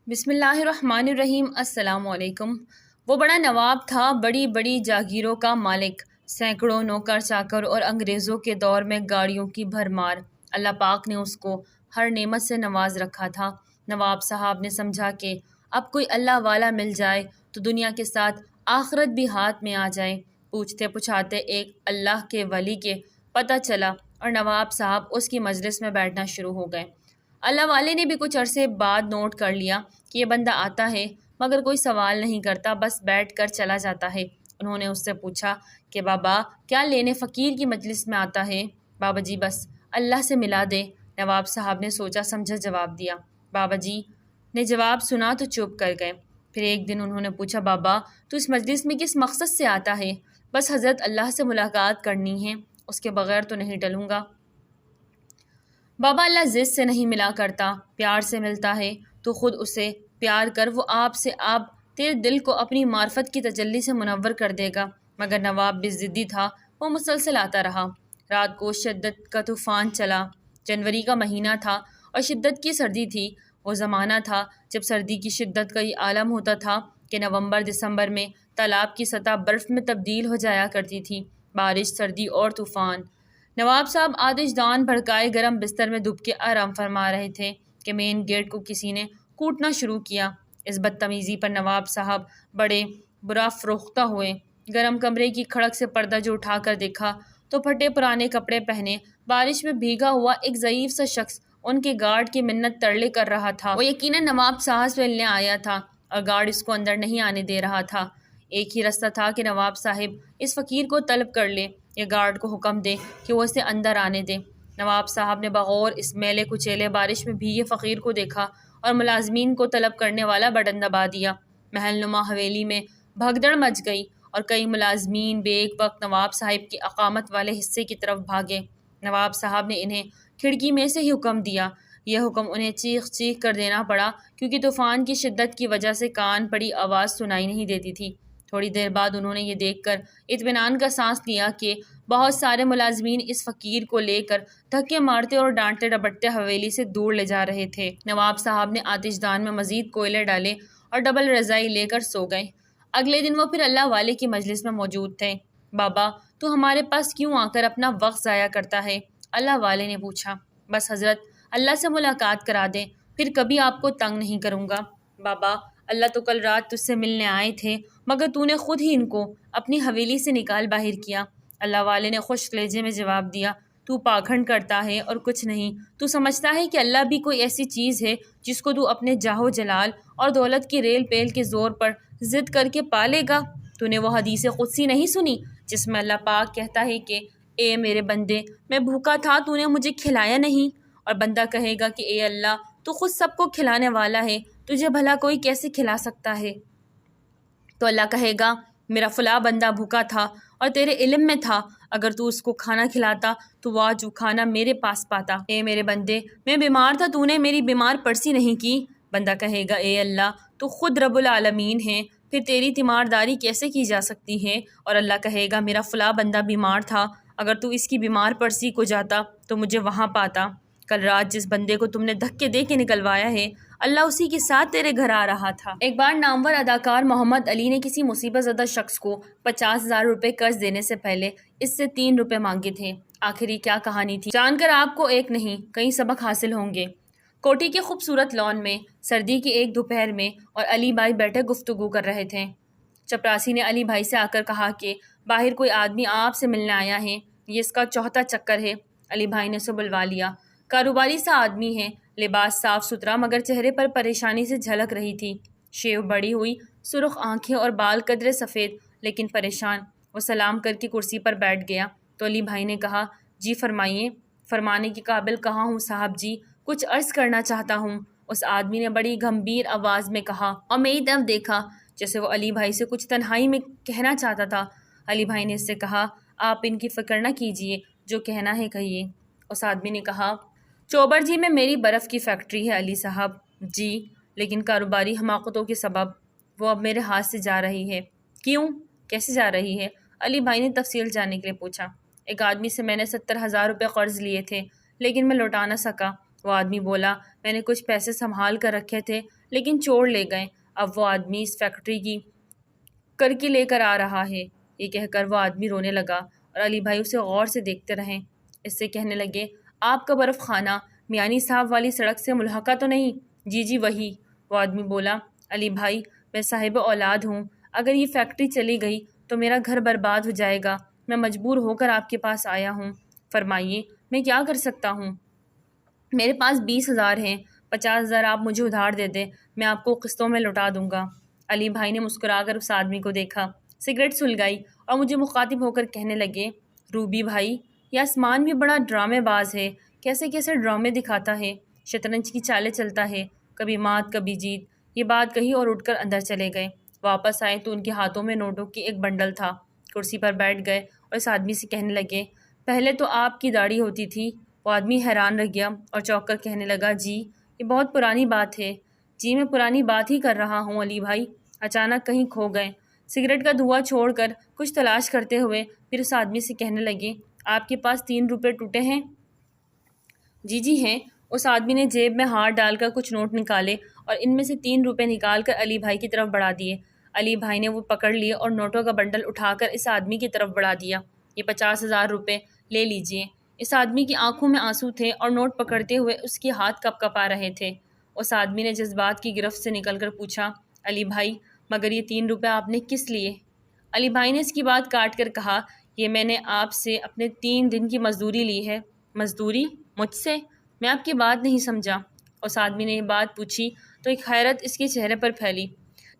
بسم اللہ الرحمن الرحیم۔ السلام علیکم۔ وہ بڑا نواب تھا، بڑی بڑی جاگیروں کا مالک، سینکڑوں نوکر چاکر اور انگریزوں کے دور میں گاڑیوں کی بھرمار۔ اللہ پاک نے اس کو ہر نعمت سے نواز رکھا تھا۔ نواب صاحب نے سمجھا کہ اب کوئی اللہ والا مل جائے تو دنیا کے ساتھ آخرت بھی ہاتھ میں آ جائے۔ پوچھتے پوچھاتے ایک اللہ کے ولی کے پتہ چلا اور نواب صاحب اس کی مجلس میں بیٹھنا شروع ہو گئے۔ اللہ والے نے بھی کچھ عرصے بعد نوٹ کر لیا کہ یہ بندہ آتا ہے مگر کوئی سوال نہیں کرتا، بس بیٹھ کر چلا جاتا ہے۔ انہوں نے اس سے پوچھا کہ بابا کیا لینے فقیر کی مجلس میں آتا ہے؟ بابا جی بس اللہ سے ملا دے۔ نواب صاحب نے سوچا سمجھا جواب دیا۔ بابا جی نے جواب سنا تو چپ کر گئے۔ پھر ایک دن انہوں نے پوچھا بابا تو اس مجلس میں کس مقصد سے آتا ہے؟ بس حضرت اللہ سے ملاقات کرنی ہے، اس کے بغیر تو نہیں ٹلوں گا۔ بابا اللہ ضد سے نہیں ملا کرتا، پیار سے ملتا ہے تو خود اسے پیار کر، وہ آپ تیرے دل کو اپنی معرفت کی تجلی سے منور کر دے گا۔ مگر نواب بھی ضدی تھا، وہ مسلسل آتا رہا۔ رات کو شدت کا طوفان چلا۔ جنوری کا مہینہ تھا اور شدت کی سردی تھی۔ وہ زمانہ تھا جب سردی کی شدت کا یہ عالم ہوتا تھا کہ نومبر دسمبر میں تالاب کی سطح برف میں تبدیل ہو جایا کرتی تھی۔ بارش، سردی اور طوفان۔ نواب صاحب آتش دان بھڑکائے گرم بستر میں دب کے آرام فرما رہے تھے کہ مین گیٹ کو کسی نے کوٹنا شروع کیا۔ اس بدتمیزی پر نواب صاحب بڑے برا فروختہ ہوئے۔ گرم کمرے کی کھڑک سے پردہ جو اٹھا کر دیکھا تو پھٹے پرانے کپڑے پہنے، بارش میں بھیگا ہوا ایک ضعیف سا شخص ان کے گارڈ کی منت ترلے کر رہا تھا۔ وہ یقیناً نواب صاحب سے ملنے آیا تھا اور گارڈ اس کو اندر نہیں آنے دے رہا تھا۔ ایک ہی رستہ تھا کہ نواب صاحب اس فقیر کو طلب کر لے یا گارڈ کو حکم دے کہ وہ اسے اندر آنے دے۔ نواب صاحب نے بغور اس میلے کچیلے بارش میں بھیگے فقیر کو دیکھا اور ملازمین کو طلب کرنے والا بٹن دبا دیا۔ محل نما حویلی میں بھگدڑ مچ گئی اور کئی ملازمین بیک وقت نواب صاحب کی اقامت والے حصے کی طرف بھاگے۔ نواب صاحب نے انہیں کھڑکی میں سے ہی حکم دیا۔ یہ حکم انہیں چیخ چیخ کر دینا پڑا کیونکہ طوفان کی شدت کی وجہ سے کان پڑی آواز سنائی نہیں دیتی تھی۔ تھوڑی دیر بعد انہوں نے یہ دیکھ کر اطمینان کا سانس لیا کہ بہت سارے ملازمین اس فقیر کو لے کر دھکے مارتے اور ڈانٹتے ڈپٹتے حویلی سے دور لے جا رہے تھے۔ نواب صاحب نے آتش دان میں مزید کوئلے ڈالے اور ڈبل رضائی لے کر سو گئے۔ اگلے دن وہ پھر اللہ والے کی مجلس میں موجود تھے۔ بابا تو ہمارے پاس کیوں آ کر اپنا وقت ضائع کرتا ہے؟ اللہ والے نے پوچھا۔ بس حضرت اللہ سے ملاقات کرا دیں، پھر کبھی آپ کو تنگ نہیں کروں گا۔ بابا اللہ تو کل رات تجھ سے ملنے آئے تھے مگر تو نے خود ہی ان کو اپنی حویلی سے نکال باہر کیا۔ اللہ والے نے خشک لہجے میں جواب دیا، تو پاکھنڈ کرتا ہے اور کچھ نہیں۔ تو سمجھتا ہے کہ اللہ بھی کوئی ایسی چیز ہے جس کو تو اپنے جاہ و جلال اور دولت کی ریل پیل کے زور پر ضد کر کے پالے گا؟ تو نے وہ حدیث قدسی نہیں سنی جس میں اللہ پاک کہتا ہے کہ اے میرے بندے میں بھوکا تھا تو نے مجھے کھلایا نہیں؟ اور بندہ کہے گا کہ اے اللہ تو خود سب کو کھلانے والا ہے، تجھے بھلا کوئی کیسے کھلا سکتا ہے؟ تو اللہ کہے گا میرا فلاں بندہ بھوکا تھا اور تیرے علم میں تھا، اگر تو اس کو کھانا کھلاتا تو وہ آج وہ کھانا میرے پاس پاتا۔ اے میرے بندے میں بیمار تھا تو نے میری بیمار پرسی نہیں کی؟ بندہ کہے گا اے اللہ تو خود رب العالمین ہے، پھر تیری تیمارداری کیسے کی جا سکتی ہے؟ اور اللہ کہے گا میرا فلاں بندہ بیمار تھا، اگر تو اس کی بیمار پرسی کو جاتا تو مجھے وہاں پاتا۔ کل رات جس بندے کو تم نے دھکے دے کے نکلوایا ہے اللہ اسی کے ساتھ تیرے گھر آ رہا تھا۔ ایک بار نامور اداکار محمد علی نے کسی مصیبت زدہ شخص کو 50,000 روپے قرض دینے سے پہلے اس سے 3 روپے مانگے تھے۔ آخر یہ کیا کہانی تھی جان کر آپ کو ایک نہیں کئی سبق حاصل ہوں گے۔ کوٹھی کے خوبصورت لان میں سردی کی ایک دوپہر میں اور علی بھائی بیٹھے گفتگو کر رہے تھے۔ چپراسی نے علی بھائی سے آ کر کہا کہ باہر کوئی آدمی آپ سے ملنے آیا ہے، یہ اس کا چوتھا چکر ہے۔ علی بھائی نے اسے بلوا لیا۔ کاروباری سا آدمی ہے، لباس صاف ستھرا مگر چہرے پر پریشانی سے جھلک رہی تھی۔ شیو بڑی ہوئی، سرخ آنکھیں اور بال قدرے سفید لیکن پریشان۔ وہ سلام کر کے کرسی پر بیٹھ گیا تو علی بھائی نے کہا جی فرمائیے۔ فرمانے کے قابل کہاں ہوں صاحب جی، کچھ عرض کرنا چاہتا ہوں، اس آدمی نے بڑی گمبھیر آواز میں کہا اور میری طرف دیکھا جیسے وہ علی بھائی سے کچھ تنہائی میں کہنا چاہتا تھا۔ علی بھائی نے اس سے کہا آپ ان کی فکر نہ کیجیے، جو کہنا ہے کہیے۔ اس آدمی نے کہا چوبر جی میں میری برف کی فیکٹری ہے علی صاحب جی، لیکن کاروباری حماقتوں کے سبب وہ اب میرے ہاتھ سے جا رہی ہے۔ کیوں؟ کیسے جا رہی ہے؟ علی بھائی نے تفصیل جاننے کے لیے پوچھا۔ ایک آدمی سے میں نے 70,000 روپے قرض لیے تھے لیکن میں لوٹا نہ سکا۔ وہ آدمی بولا میں نے کچھ پیسے سنبھال کر رکھے تھے لیکن چور لے گئے۔ اب وہ آدمی اس فیکٹری کی کر کے لے کر آ رہا ہے۔ یہ کہہ کر وہ آدمی رونے لگا اور علی بھائی اسے غور سے دیکھتے رہے۔ اس سے کہنے لگے، آپ کا برف خانہ میانی صاحب والی سڑک سے ملحقہ تو نہیں؟ جی جی وہی۔ وہ آدمی بولا، علی بھائی میں صاحب اولاد ہوں، اگر یہ فیکٹری چلی گئی تو میرا گھر برباد ہو جائے گا، میں مجبور ہو کر آپ کے پاس آیا ہوں، فرمائیے میں کیا کر سکتا ہوں؟ میرے پاس 20,000 ہیں، 50,000 آپ مجھے ادھار دے دیں، میں آپ کو قسطوں میں لوٹا دوں گا۔ علی بھائی نے مسکرا کر اس آدمی کو دیکھا، سگریٹ سلگائی اور مجھے مخاطب ہو کر کہنے لگے، روبی بھائی یہ آسمان بھی بڑا ڈرامے باز ہے، کیسے کیسے ڈرامے دکھاتا ہے، شطرنج کی چالیں چلتا ہے، کبھی مات کبھی جیت۔ یہ بات کہی اور اٹھ کر اندر چلے گئے۔ واپس آئے تو ان کے ہاتھوں میں نوٹوں کی ایک بنڈل تھا۔ کرسی پر بیٹھ گئے اور اس آدمی سے کہنے لگے، پہلے تو آپ کی داڑھی ہوتی تھی۔ وہ آدمی حیران رہ گیا اور چونک کر کہنے لگا، جی یہ بہت پرانی بات ہے۔ جی میں پرانی بات ہی کر رہا ہوں علی بھائی۔ اچانک کہیں کھو گئے۔ سگریٹ کا دھواں چھوڑ کر کچھ تلاش کرتے ہوئے پھر اس آدمی سے کہنے لگے، آپ کے پاس 3 روپے ٹوٹے ہیں؟ جی جی ہیں۔ اس آدمی نے جیب میں ہاتھ ڈال کر کچھ نوٹ نکالے اور ان میں سے 3 روپے نکال کر علی بھائی کی طرف بڑھا دیے۔ علی بھائی نے وہ پکڑ لیے اور نوٹوں کا بنڈل اٹھا کر اس آدمی کی طرف بڑھا دیا۔ یہ 50,000 روپے لے لیجئے۔ اس آدمی کی آنکھوں میں آنسو تھے اور نوٹ پکڑتے ہوئے اس کے ہاتھ کپ کپا رہے تھے۔ اس آدمی نے جذبات کی گرفت سے نکل کر پوچھا، علی بھائی مگر یہ 3 روپے آپ نے کس لیے؟ علی بھائی نے اس کی بات کاٹ کر کہا، یہ میں نے آپ سے اپنے 3 دن کی مزدوری لی ہے۔ مزدوری؟ مجھ سے؟ میں آپ کی بات نہیں سمجھا۔ اس آدمی نے یہ بات پوچھی تو ایک حیرت اس کے چہرے پر پھیلی۔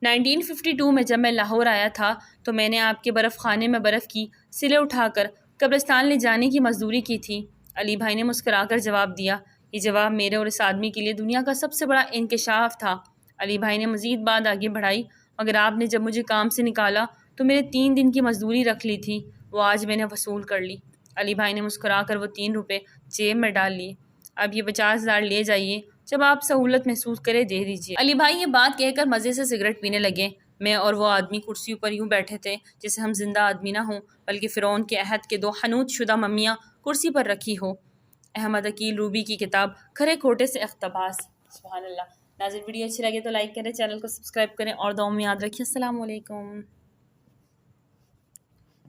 1952 میں جب میں لاہور آیا تھا تو میں نے آپ کے برف خانے میں برف کی سلے اٹھا کر قبرستان لے جانے کی مزدوری کی تھی۔ علی بھائی نے مسکرا کر جواب دیا۔ یہ جواب میرے اور اس آدمی کے لیے دنیا کا سب سے بڑا انکشاف تھا۔ علی بھائی نے مزید بات آگے بڑھائی، مگر آپ نے جب مجھے کام سے نکالا تو میرے 3 دن کی مزدوری رکھ لی تھی، وہ آج میں نے وصول کر لی۔ علی بھائی نے مسکرا کر وہ 3 روپے جیب میں ڈال لیے۔ اب یہ 50,000 لے جائیے، جب آپ سہولت محسوس کرے دے دیجیے۔ علی بھائی یہ بات کہہ کر مزے سے سگریٹ پینے لگے۔ میں اور وہ آدمی کرسیوں پر یوں بیٹھے تھے جیسے ہم زندہ آدمی نہ ہوں بلکہ فرعون کے عہد کے 2 حنوط شدہ ممیاں کرسی پر رکھی ہو۔ احمد عقیل روبی کی کتاب کھرے کھوٹے سے اقتباس۔ سبحان اللہ۔ ناظرین ویڈیو اچھی لگے تو لائک کریں، چینل کو سبسکرائب کریں اور دعاؤں میں یاد رکھیں۔ السلام علیکم۔